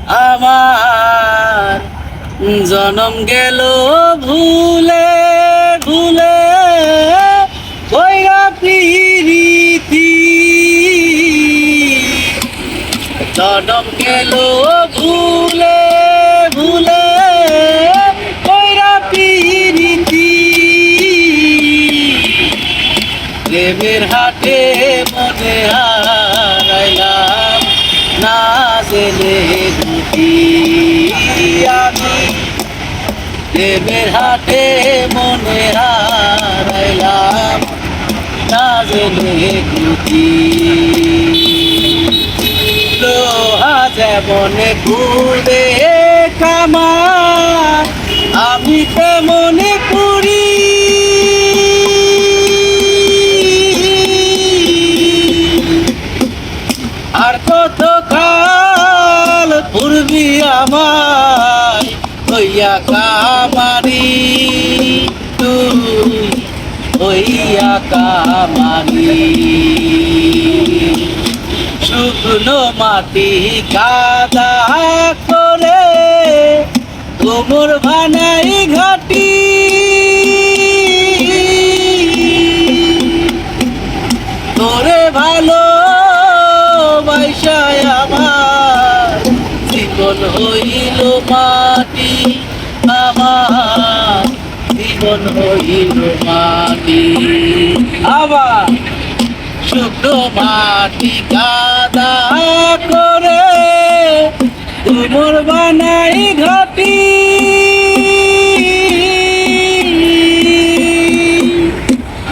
আমার জনম গেল ভুলে ভুলে কইরা প্রীতি জনম গেল ভুলে ভুলে কইরা প্রীতি প্রেমের হাটে মনে হারাইলাম না জেনে দুটি আমি প্রেমের হাটে মনে হারাইলাম না জেনে দুটি লোহা যেমন ঘুরে কামার আমি তেমন করি আর কত কাল পূর্বী আমার হইয়া কামারি তুই হইয়া কামারি শুকনো মাটি কাদা করে তোমর বানাই ঘাটি তোরে ভালো বাইসায় আমার জীবন হইল মাটি আমার জীবন হইল মাটি আবার শুকনো মাটি কাদা করে তোমর বানাই ঘাটি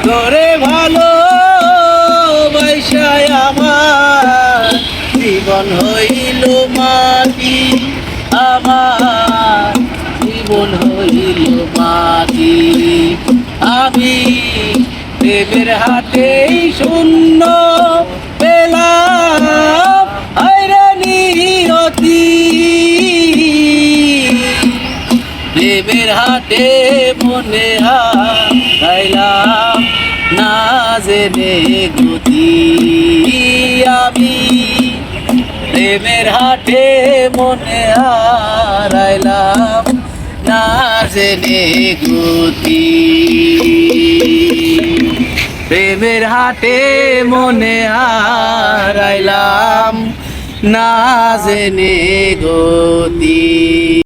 তোরে ভালো বাইসায় আমার জীবন হইল মাটি আমার জীবন হইল মাটি আমি প্রেমের হাটেই শূন্য পেলাম আইরে নিয়তি প্রেমের হাটে মনে হারাইলাম না জেনে গতি আমি প্রেমের হাটে মনে হারাইলাম না জেনে গতি প্রেমের হাটে মনে হারাইলাম না জেনে গতি।